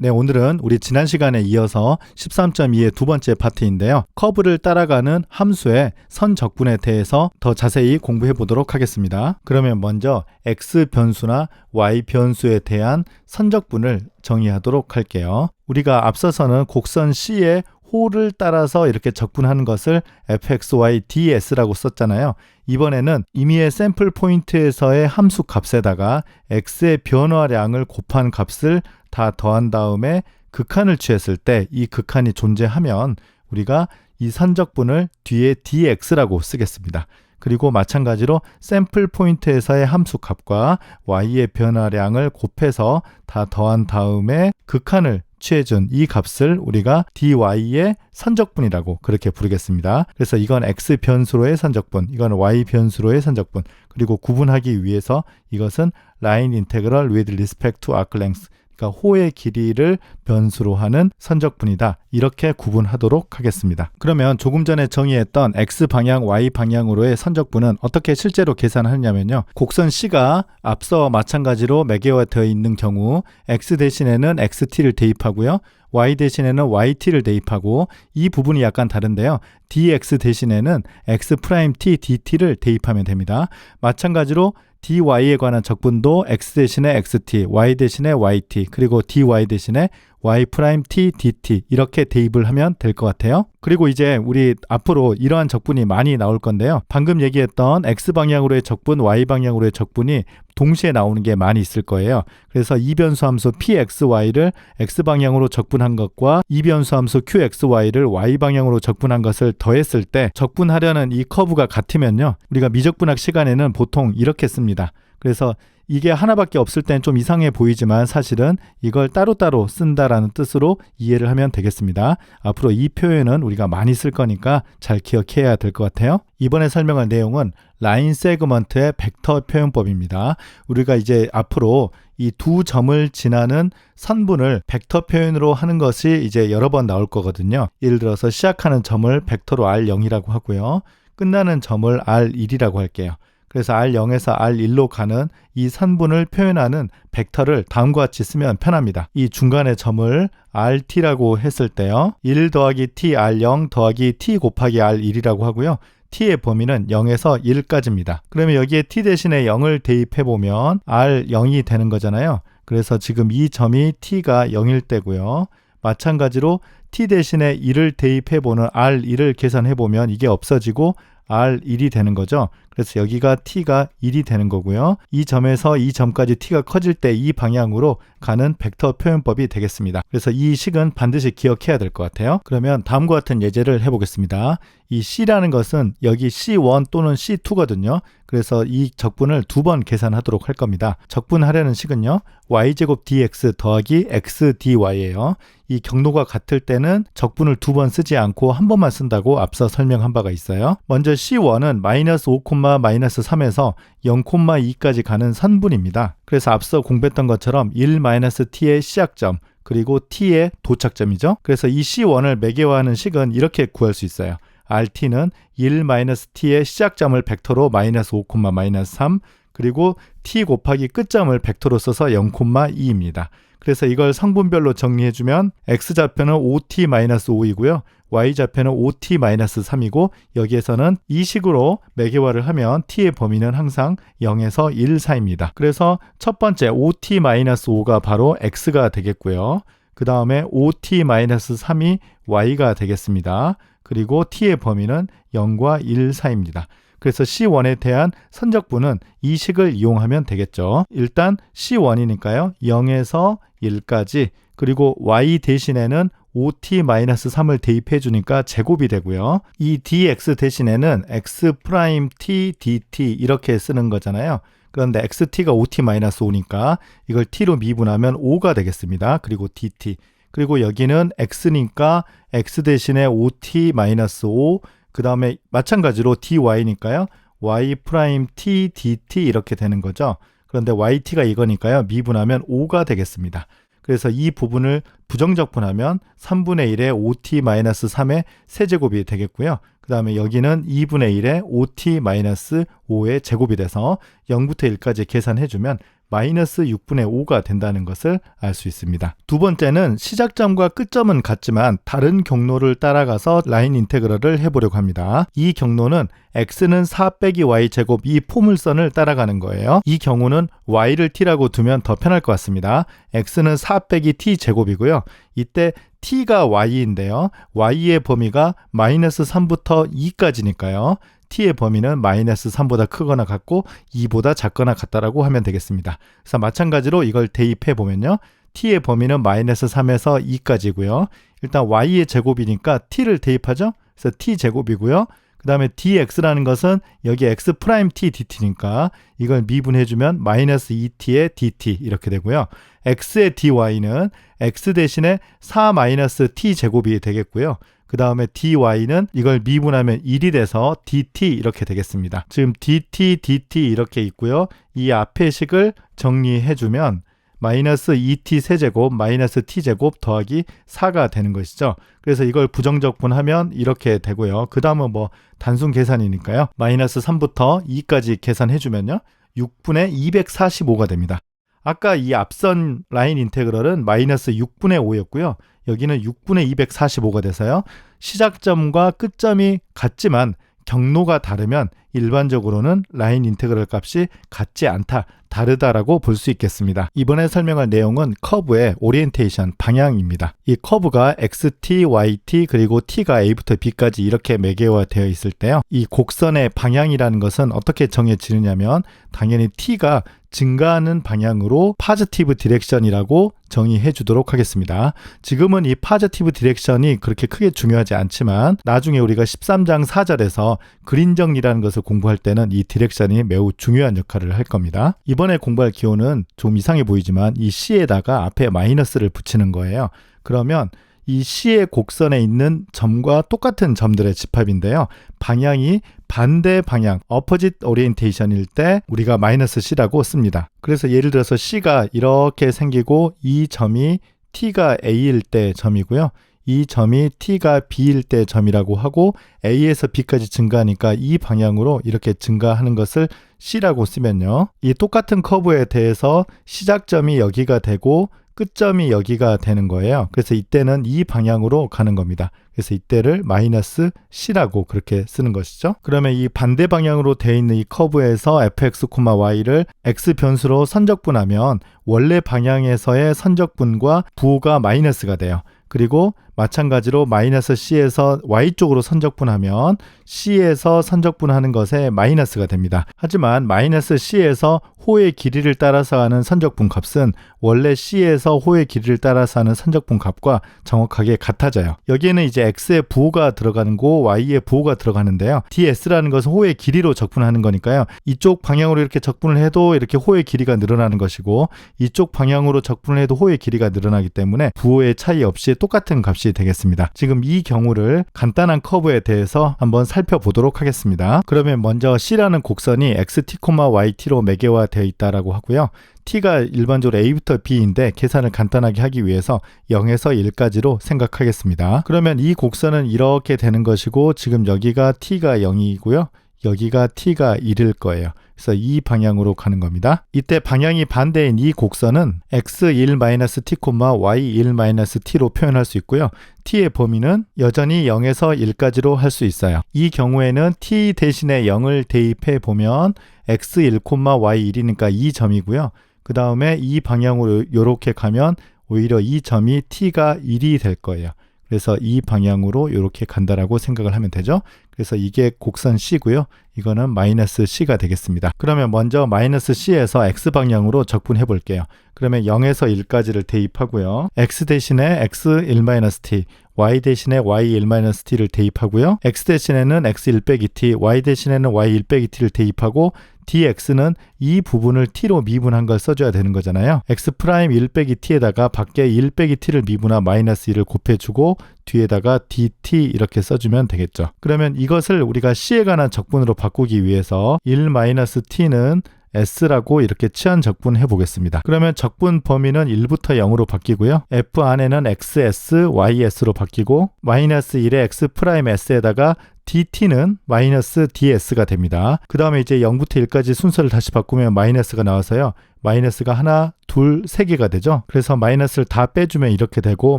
네, 오늘은 우리 지난 시간에 이어서 13.2의 두 번째 파트인데요. 커브를 따라가는 함수의 선적분에 대해서 더 자세히 공부해 보도록 하겠습니다. 그러면 먼저 x 변수나 y 변수에 대한 선적분을 정의하도록 할게요. 우리가 앞서서는 곡선 C의 호를 따라서 이렇게 적분하는 것을 fxy ds라고 썼잖아요. 이번에는 임의의 샘플 포인트에서의 함수 값에다가 x의 변화량을 곱한 값을 다 더한 다음에 극한을 취했을 때 이 극한이 존재하면 우리가 이 선적분을 뒤에 dx라고 쓰겠습니다. 그리고 마찬가지로 샘플 포인트에서의 함수 값과 y의 변화량을 곱해서 다 더한 다음에 극한을 취해준 이 값을 우리가 dy의 선적분이라고 그렇게 부르겠습니다. 그래서 이건 x 변수로의 선적분, 이건 y 변수로의 선적분, 그리고 구분하기 위해서 이것은 line integral with respect to arc length, 그러니까 호의 길이를 변수로 하는 선적분이다. 이렇게 구분하도록 하겠습니다. 그러면 조금 전에 정의했던 x방향, y방향으로의 선적분은 어떻게 실제로 계산하느냐면요. 곡선 C가 앞서 마찬가지로 매개화되어 있는 경우 x 대신에는 xt를 대입하고요. y 대신에는 yt를 대입하고 이 부분이 약간 다른데요. dx 대신에는 x't dt를 대입하면 됩니다. 마찬가지로 dy에 관한 적분도 x 대신에 xt, y 대신에 yt, 그리고 dy 대신에 y't dt 이렇게 대입을 하면 될 것 같아요. 그리고 이제 우리 앞으로 이러한 적분이 많이 나올 건데요. 방금 얘기했던 x방향으로의 적분, y방향으로의 적분이 동시에 나오는 게 많이 있을 거예요. 그래서 이변수 함수 pxy를 x방향으로 적분한 것과 이변수 함수 qxy를 y방향으로 적분한 것을 더했을 때 적분하려는 이 커브가 같으면요. 우리가 미적분학 시간에는 보통 이렇게 씁니다. 그래서 이게 하나밖에 없을 땐 좀 이상해 보이지만 사실은 이걸 따로따로 쓴다라는 뜻으로 이해를 하면 되겠습니다. 앞으로 이 표현은 우리가 많이 쓸 거니까 잘 기억해야 될 것 같아요. 이번에 설명할 내용은 라인 세그먼트의 벡터 표현법입니다. 우리가 이제 앞으로 이 두 점을 지나는 선분을 벡터 표현으로 하는 것이 이제 여러 번 나올 거거든요. 예를 들어서 시작하는 점을 벡터로 R0이라고 하고요. 끝나는 점을 R1이라고 할게요. 그래서 R0에서 R1로 가는 이 선분을 표현하는 벡터를 다음과 같이 쓰면 편합니다. 이 중간의 점을 RT라고 했을 때요. 1 더하기 T R0 더하기 T 곱하기 R1이라고 하고요. T의 범위는 0에서 1까지입니다. 그러면 여기에 T 대신에 0을 대입해보면 R0이 되는 거잖아요. 그래서 지금 이 점이 T가 0일 때고요. 마찬가지로 T 대신에 1을 대입해보는 R1을 계산해보면 이게 없어지고 R1이 되는 거죠. 그래서 여기가 T가 1이 되는 거고요. 이 점에서 이 점까지 T가 커질 때 이 방향으로 가는 벡터 표현법이 되겠습니다. 그래서 이 식은 반드시 기억해야 될 것 같아요. 그러면 다음과 같은 예제를 해보겠습니다. 이 C라는 것은 여기 C1 또는 C2거든요. 그래서 이 적분을 두 번 계산하도록 할 겁니다. 적분하려는 식은요. y제곱 dx 더하기 x dy예요. 이 경로가 같을 때는 적분을 두 번 쓰지 않고 한 번만 쓴다고 앞서 설명한 바가 있어요. 먼저 C1은 마이너스 5, 마이너스 3에서 0,2까지 가는 선분입니다. 그래서 앞서 공부했던 것처럼 1-t의 시작점 그리고 t의 도착점이죠. 그래서 이 C1을 매개화하는 식은 이렇게 구할 수 있어요. RT는 1-t의 시작점을 벡터로 마이너스 5, 마이너스 3 그리고 t 곱하기 끝점을 벡터로 써서 0,2입니다. 그래서 이걸 성분별로 정리해주면 x좌표는 5t-5이고요. y좌표는 5t-3이고 여기에서는 이 식으로 매개화를 하면 t의 범위는 항상 0에서 1 사이입니다. 그래서 첫 번째 5t-5가 바로 x가 되겠고요. 그 다음에 5t-3이 y가 되겠습니다. 그리고 t의 범위는 0과 1 사이입니다. 그래서 C1에 대한 선적분은 이 식을 이용하면 되겠죠. 일단 C1이니까요. 0에서 1까지 그리고 y 대신에는 5t-3을 대입해 주니까 제곱이 되고요. 이 dx 대신에는 x't dt 이렇게 쓰는 거잖아요. 그런데 xt가 5t-5니까 이걸 t로 미분하면 5가 되겠습니다. 그리고 dt 그리고 여기는 x니까 x 대신에 5t-5 그 다음에 마찬가지로 dy니까요. y't dt 이렇게 되는 거죠. 그런데 yt가 이거니까요. 미분하면 5가 되겠습니다. 그래서 이 부분을 부정적분하면 3분의 1의 5t-3의 세제곱이 되겠고요. 그 다음에 여기는 2분의 1의 5t-5의 제곱이 돼서 0부터 1까지 계산해주면 마이너스 6분의 5가 된다는 것을 알 수 있습니다. 두 번째는 시작점과 끝점은 같지만 다른 경로를 따라가서 라인 인테그럴을 해보려고 합니다. 이 경로는 x는 4 빼기 y 제곱 이 포물선을 따라가는 거예요. 이 경우는 y를 t라고 두면 더 편할 것 같습니다. x는 4 빼기 t 제곱이고요. 이때 t가 y인데요. y의 범위가 마이너스 3부터 2까지니까요. t의 범위는 마이너스 3보다 크거나 같고 2보다 작거나 같다라고 하면 되겠습니다. 그래서 마찬가지로 이걸 대입해 보면요. t의 범위는 마이너스 3에서 2까지고요. 일단 y의 제곱이니까 t를 대입하죠. 그래서 t제곱이고요. 그 다음에 dx라는 것은 여기 x 프라임 t dt니까 이걸 미분해주면 마이너스 2t의 dt 이렇게 되고요. x의 dy는 x 대신에 4 마이너스 t 제곱이 되겠고요. 그 다음에 dy는 이걸 미분하면 1이 돼서 dt 이렇게 되겠습니다. 지금 dt 이렇게 있고요. 이 앞의 식을 정리해주면 마이너스 2t 세제곱 마이너스 t제곱 더하기 4가 되는 것이죠. 그래서 이걸 부정적분하면 이렇게 되고요. 그 다음은 뭐 단순 계산이니까요. 마이너스 3부터 2까지 계산해주면요. 6분의 245가 됩니다. 아까 이 앞선 라인 인테그럴은 마이너스 6분의 5였고요. 여기는 6분의 245가 돼서요. 시작점과 끝점이 같지만 경로가 다르면 일반적으로는 라인 인테그럴 값이 같지 않다, 다르다라고 볼 수 있겠습니다. 이번에 설명할 내용은 커브의 오리엔테이션, 방향입니다. 이 커브가 xt, yt 그리고 t가 a부터 b까지 이렇게 매개화되어 있을 때요. 이 곡선의 방향이라는 것은 어떻게 정해지느냐면 당연히 t가 증가하는 방향으로 파지티브 디렉션이라고 정의해 주도록 하겠습니다. 지금은 이 파지티브 디렉션이 그렇게 크게 중요하지 않지만 나중에 우리가 13장 4절에서 그린 정리라는 것을 공부할 때는 이 디렉션이 매우 중요한 역할을 할 겁니다. 이번에 공부할 기호는 좀 이상해 보이지만 이 C에다가 앞에 마이너스를 붙이는 거예요. 그러면 이 C의 곡선에 있는 점과 똑같은 점들의 집합인데요. 방향이 반대 방향, opposite orientation일 때 우리가 마이너스 C라고 씁니다. 그래서 예를 들어서 C가 이렇게 생기고 이 점이 T가 A일 때 점이고요. 이 점이 T가 B일 때 점이라고 하고 A에서 B까지 증가하니까 이 방향으로 이렇게 증가하는 것을 C라고 쓰면요. 이 똑같은 커브에 대해서 시작점이 여기가 되고 끝점이 여기가 되는 거예요. 그래서 이때는 이 방향으로 가는 겁니다. 그래서 이때를 마이너스 C라고 그렇게 쓰는 것이죠. 그러면 이 반대 방향으로 되어 있는 이 커브에서 fx, y를 x 변수로 선적분하면 원래 방향에서의 선적분과 부호가 마이너스가 돼요. 그리고 마찬가지로 마이너스 C에서 Y쪽으로 선적분하면 C에서 선적분하는 것에 마이너스가 됩니다. 하지만 마이너스 C에서 호의 길이를 따라서 하는 선적분 값은 원래 C에서 호의 길이를 따라서 하는 선적분 값과 정확하게 같아져요. 여기에는 이제 X의 부호가 들어가는 거, Y의 부호가 들어가는데요. ds라는 것은 호의 길이로 적분하는 거니까요. 이쪽 방향으로 이렇게 적분을 해도 이렇게 호의 길이가 늘어나는 것이고 이쪽 방향으로 적분을 해도 호의 길이가 늘어나기 때문에 부호의 차이 없이 똑같은 값이 되겠습니다. 지금 이 경우를 간단한 커브에 대해서 한번 살펴보도록 하겠습니다. 그러면 먼저 C라는 곡선이 xt, yt로 매개화되어 있다라고 하고요. t가 일반적으로 a부터 b인데 계산을 간단하게 하기 위해서 0에서 1까지로 생각하겠습니다. 그러면 이 곡선은 이렇게 되는 것이고 지금 여기가 t가 0이고요. 여기가 t가 1일 거예요. 그래서 이 방향으로 가는 겁니다. 이때 방향이 반대인 이 곡선은 x1-t, y1-t로 표현할 수 있고요. t의 범위는 여전히 0에서 1까지로 할 수 있어요. 이 경우에는 t 대신에 0을 대입해 보면 x1, y1이니까 이 점이고요. 그 다음에 이 방향으로 이렇게 가면 오히려 이 점이 t가 1이 될 거예요. 그래서 이 방향으로 이렇게 간다라고 생각을 하면 되죠. 그래서 이게 곡선 C고요. 이거는 마이너스 C가 되겠습니다. 그러면 먼저 마이너스 C에서 X방향으로 적분해 볼게요. 그러면 0에서 1까지를 대입하고요. X 대신에 X1-T, Y 대신에 Y1-T를 대입하고요. X 대신에는 X1 빼기 T, Y 대신에는 Y1 빼기 T를 대입하고 dx는 이 부분을 t로 미분한 걸 써줘야 되는 거잖아요. x 프라임 1 빼기 t에다가 밖에 1 빼기 t를 미분한 마이너스 1을 곱해주고 뒤에다가 dt 이렇게 써주면 되겠죠. 그러면 이것을 우리가 c에 관한 적분으로 바꾸기 위해서 1-t는 s라고 이렇게 치환 적분해 보겠습니다. 그러면 적분 범위는 1부터 0으로 바뀌고요. f 안에는 xs, ys로 바뀌고 마이너스 1의 x 프라임 s에다가 dt는 마이너스 ds가 됩니다. 그 다음에 이제 0부터 1까지 순서를 다시 바꾸면 마이너스가 나와서요. 마이너스가 하나, 둘, 세 개가 되죠. 그래서 마이너스를 다 빼주면 이렇게 되고,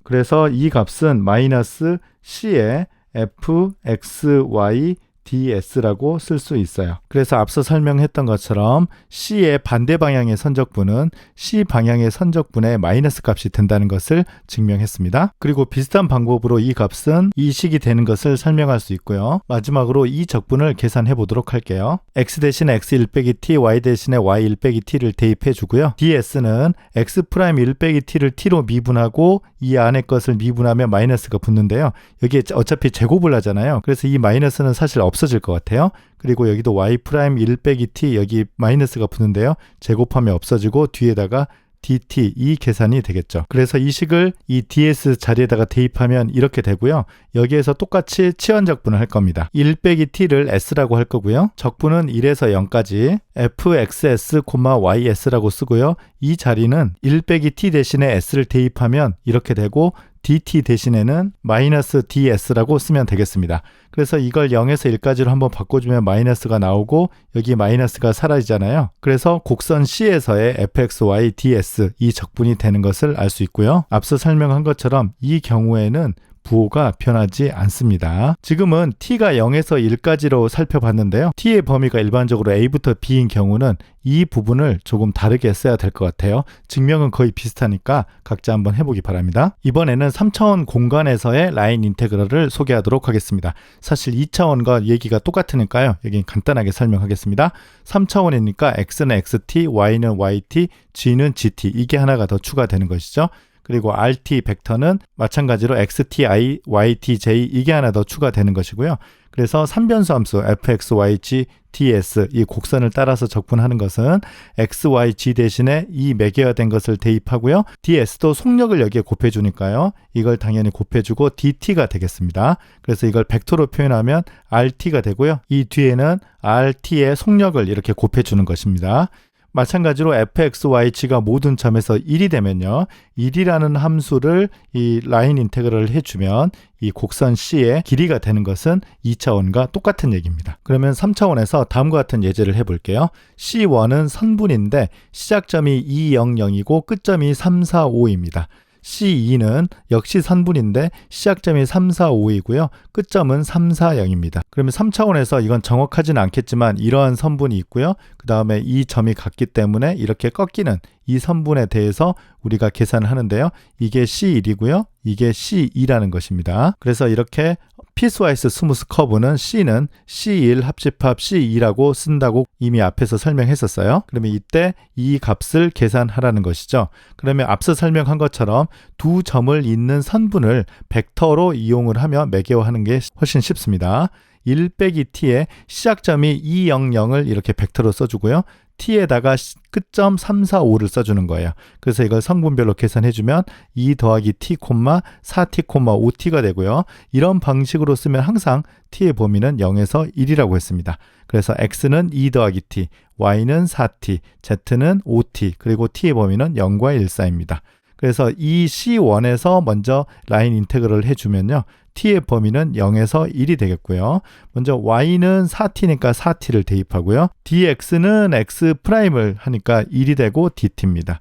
그래서 이 값은 마이너스 C의 fxy ds라고 쓸 수 있어요. 그래서 앞서 설명했던 것처럼 C의 반대 방향의 선적분은 C 방향의 선적분의 마이너스 값이 된다는 것을 증명했습니다. 그리고 비슷한 방법으로 이 값은 이 식이 되는 것을 설명할 수 있고요. 마지막으로 이 적분을 계산해 보도록 할게요. x 대신에 x 1 빼기 t, y 대신에 y 1 빼기 t를 대입해 주고요. ds는 x 프라임 1 빼기 t를 t로 미분하고 이 안에 것을 미분하면 마이너스가 붙는데요. 여기에 어차피 제곱을 하잖아요. 그래서 이 마이너스는 사실 없어질 것 같아요. 그리고 여기도 y 프라임 1 빼기 t, 여기 마이너스가 붙는데요. 제곱하면 없어지고 뒤에다가 dt, 이 계산이 되겠죠. 그래서 이 식을 이 ds 자리에다가 대입하면 이렇게 되고요. 여기에서 똑같이 치환적분을 할 겁니다. 1 빼기 t를 s라고 할 거고요. 적분은 1에서 0까지 fxs, ys라고 쓰고요. 이 자리는 1 빼기 t 대신에 s를 대입하면 이렇게 되고 dt 대신에는 마이너스 ds라고 쓰면 되겠습니다. 그래서 이걸 0에서 1까지로 한번 바꿔주면 마이너스가 나오고 여기 마이너스가 사라지잖아요. 그래서 곡선 C에서의 fxy ds 이 적분이 되는 것을 알 수 있고요. 앞서 설명한 것처럼 이 경우에는 부호가 변하지 않습니다. 지금은 t가 0에서 1까지로 살펴봤는데요. t의 범위가 일반적으로 a부터 b인 경우는 이 부분을 조금 다르게 써야 될 것 같아요. 증명은 거의 비슷하니까 각자 한번 해보기 바랍니다. 이번에는 3차원 공간에서의 라인 인테그럴을 소개하도록 하겠습니다. 사실 2차원과 얘기가 똑같으니까요. 여기 간단하게 설명하겠습니다. 3차원이니까 x는 xt, y는 yt, g는 gt, 이게 하나가 더 추가되는 것이죠. 그리고 RT 벡터는 마찬가지로 XTI, YTJ 이게 하나 더 추가되는 것이고요. 그래서 3변수 함수 fxyg ds 이 곡선을 따라서 적분하는 것은 xyg 대신에 이 매개화된 것을 대입하고요. ds도 속력을 여기에 곱해주니까요. 이걸 당연히 곱해주고 dt가 되겠습니다. 그래서 이걸 벡터로 표현하면 rt가 되고요. 이 뒤에는 rt의 속력을 이렇게 곱해주는 것입니다. 마찬가지로 fxy가 모든 점에서 1이 되면요. 1이라는 함수를 이 라인 인테그럴을 해주면 이 곡선 C의 길이가 되는 것은 2차원과 똑같은 얘기입니다. 그러면 3차원에서 다음과 같은 예제를 해볼게요. C1은 선분인데 시작점이 2, 0, 0이고 끝점이 3, 4, 5입니다. C2는 역시 선분인데 시작점이 3, 4, 5이고요. 끝점은 3, 4, 0입니다. 그러면 3차원에서 이건 정확하지는 않겠지만 이러한 선분이 있고요. 그 다음에 이 점이 같기 때문에 이렇게 꺾이는 이 선분에 대해서 우리가 계산을 하는데요. 이게 C1이고요. 이게 C2라는 것입니다. 그래서 이렇게 피스와이스 스무스 커브는 C는 C1 합집합 C2라고 쓴다고 이미 앞에서 설명했었어요. 그러면 이때 이 값을 계산하라는 것이죠. 그러면 앞서 설명한 것처럼 두 점을 잇는 선분을 벡터로 이용을 하면 매개화하는 게 훨씬 쉽습니다. 1 빼기 t의 시작점이 2, 0, 0을 이렇게 벡터로 써주고요. t에다가 끝점 3, 4, 5를 써주는 거예요. 그래서 이걸 성분별로 계산해주면 2 더하기 t, 4t, 5t가 되고요. 이런 방식으로 쓰면 항상 t의 범위는 0에서 1이라고 했습니다. 그래서 x는 2 더하기 t, y는 4t, z는 5t, 그리고 t의 범위는 0과 1 사이입니다. 그래서 이 C1에서 먼저 라인 인테그럴을 해주면요. t의 범위는 0에서 1이 되겠고요. 먼저 y는 4t니까 4t를 대입하고요. dx는 x'을 하니까 1이 되고 dt입니다.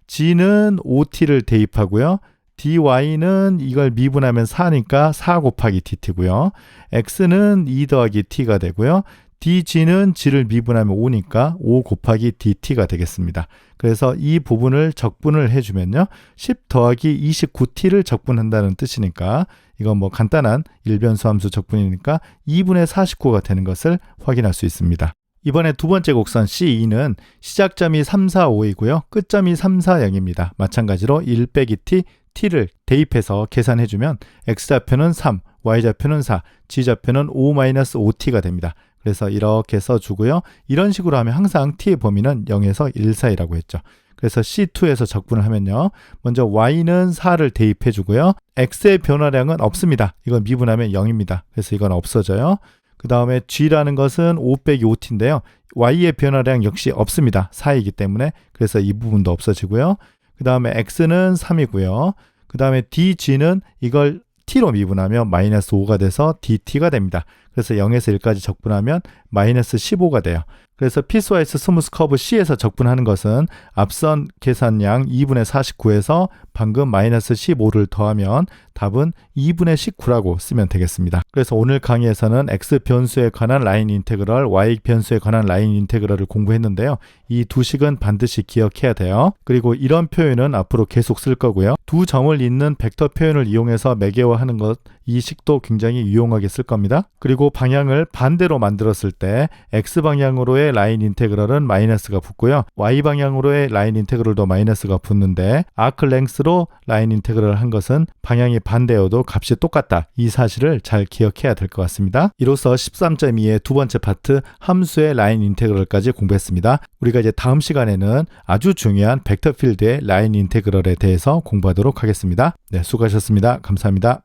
g는 5t를 대입하고요. dy는 이걸 미분하면 4니까 4 곱하기 dt고요. x는 2 더하기 t가 되고요. dg는 g를 미분하면 5니까 5 곱하기 dt가 되겠습니다. 그래서 이 부분을 적분을 해주면요. 10 더하기 29t를 적분한다는 뜻이니까 이건 뭐 간단한 일변수 함수 적분이니까 2분의 49가 되는 것을 확인할 수 있습니다. 이번에 두 번째 곡선 C2는 시작점이 3, 4, 5이고요. 끝점이 3, 4, 0입니다. 마찬가지로 1 빼기 t, t를 대입해서 계산해주면 x좌표는 3, y좌표는 4, g좌표는 5-5t가 됩니다. 그래서 이렇게 써주고요. 이런 식으로 하면 항상 t의 범위는 0에서 1 사이라고 했죠. 그래서 C2에서 적분을 하면요. 먼저 y는 4를 대입해 주고요. x의 변화량은 없습니다. 이건 미분하면 0입니다. 그래서 이건 없어져요. 그 다음에 g라는 것은 5 빼기 5t인데요. y의 변화량 역시 없습니다. 4이기 때문에. 그래서 이 부분도 없어지고요. 그 다음에 x는 3이고요. 그 다음에 dg는 이걸 t로 미분하면 마이너스 5가 돼서 dt가 됩니다. 그래서 0에서 1까지 적분하면 마이너스 15가 돼요. 그래서 피스와이스 스무스 커브 C에서 적분하는 것은 앞선 계산량 2분의 49에서 방금 마이너스 15를 더하면 답은 2분의 19라고 쓰면 되겠습니다. 그래서 오늘 강의에서는 X 변수에 관한 라인 인테그럴, Y 변수에 관한 라인 인테그럴을 공부했는데요. 이 두 식은 반드시 기억해야 돼요. 그리고 이런 표현은 앞으로 계속 쓸 거고요. 두 점을 잇는 벡터 표현을 이용해서 매개화하는 것, 이 식도 굉장히 유용하게 쓸 겁니다. 그리고 방향을 반대로 만들었을 때 X방향으로의 라인 인테그럴은 마이너스가 붙고요. Y방향으로의 라인 인테그럴도 마이너스가 붙는데 아크 랭스로 라인 인테그럴을 한 것은 방향이 반대여도 값이 똑같다. 이 사실을 잘 기억해야 될 것 같습니다. 이로써 13.2의 두 번째 파트 함수의 라인 인테그럴까지 공부했습니다. 우리가 이제 다음 시간에는 아주 중요한 벡터 필드의 라인 인테그럴에 대해서 공부하도록 하겠습니다. 네, 수고하셨습니다. 감사합니다.